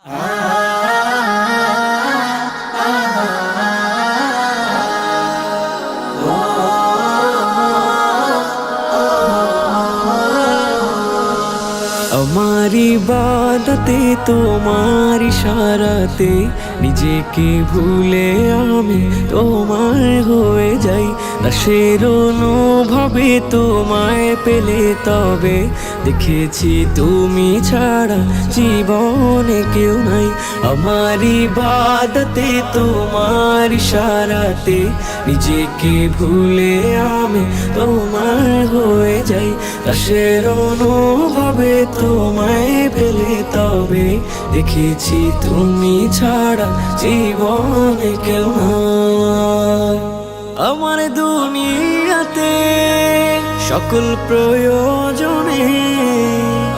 আমার ইবাদতে তোমার ইশারাতে নিজেকে ভুলে আমি তোমার হয়ে যাই। দাসের অনুভবে তোমায় পেলে তবে দেখেছি তুমি ছাড়া জীবনে কেউ নাই। আমার ইবাদতে তোমার ইশারাতে নিজেকে ভুলে আমি তোমার হয়ে যাই। দাসের অনুভবে তোমায় পেলে তবে দেখেছি তুমি ছাড়া জীবনে কেউ নাই। আমার দুনিয়াতে সকল প্রয়োজনে,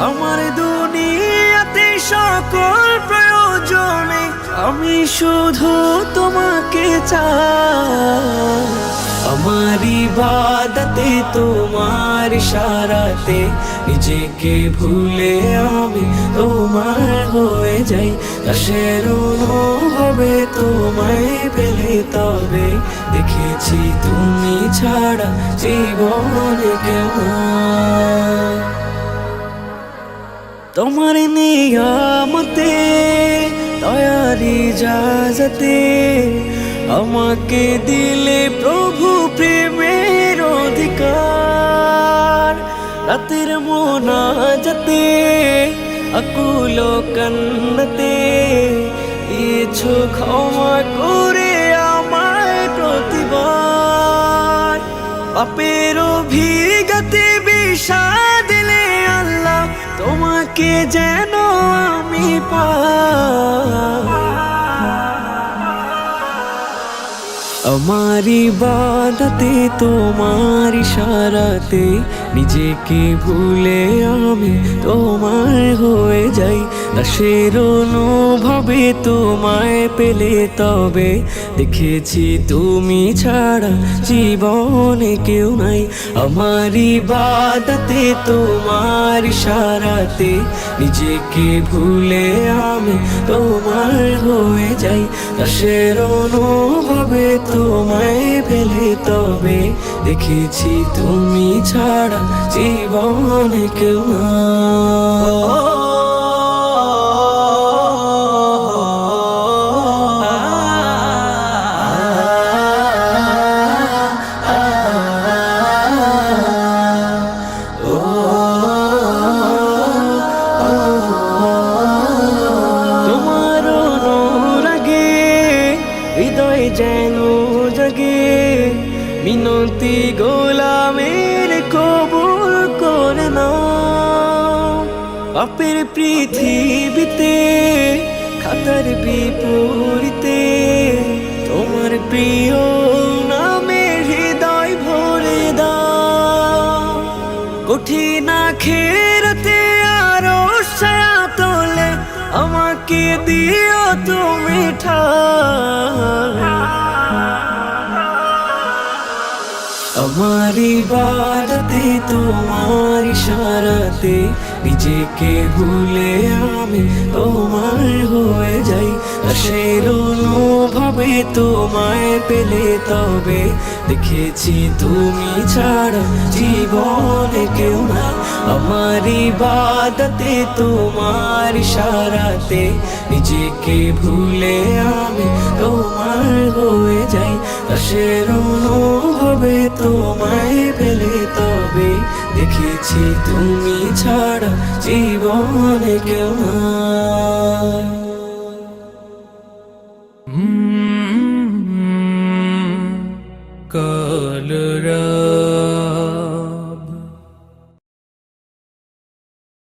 আমার দুনিয়াতে সকল প্রয়োজনে আমি শুধু তোমাকে চাই। আমার ইবাদতে তোমার ইশারাতে নিজেকে ভুলে আমি তোমার হয়ে যাই। দাসের অনুভবে তোমায় পেলে তবে দেখেছি তুমি ছাড়া জীবনে কেউ নাই। তোমার নিয়ামতে দয়ার ইজাজতে আমাকে দিলে প্রভু প্রেমের অধিকার। রাতের মোনাজাতে আকুল কান্নাতে দিয়েছো ক্ষমা করে আমায় প্রতিবার। পাপের অভিজ্ঞতে বিষাদ দিলে আল্লাহ তোমাকে যেন আমি পাই। আমার ইবাদতে তোমার ইশারাতে নিজেকে ভুলে আমি তোমার হয়ে যাই। দাসের অনুভবে তোমায় পেলে তবে দেখেছি তুমি ছাড়া জীবনে কেউ নাই। আমার ইবাদতে তোমার ইশারাতে নিজেকে ভুলে আমি তোমার হয়ে যাই। দাসের অনুভবে তোমায় পেলে তবে দেখেছি তুমি ছাড়া জীবনে কেউ নাই। তোমার অনুরাগে হৃদয় যেন জাগে, মিনতি গোলামের কবুল করে নাও। পাপের পৃথিবীতে খাতার বিপরীতে তোমার প্রিয় নামে হৃদয় ভরে দাও। কঠিন আখিরাতে আরো ছায়া তোলে আমাকে দিও তুমি ঠাই। আমার ইবাদতে তোমার ইশারাতে নিজেকে ভুলে আমি তোমার হয়ে যাই। দাসের অনুভবে তোমায় পেলে তবে দেখেছি তুমি ছাড়া জীবনে কেউ নাই। আমার ইবাদতে তোমার ইশারাতে নিজেকে ভুলে আমি তোমার হয়ে যাই। দাসের অনুভবে তোমায় পেলে তবে দেখেছি তুমি ছাড়া জীবনে কেউ নাই।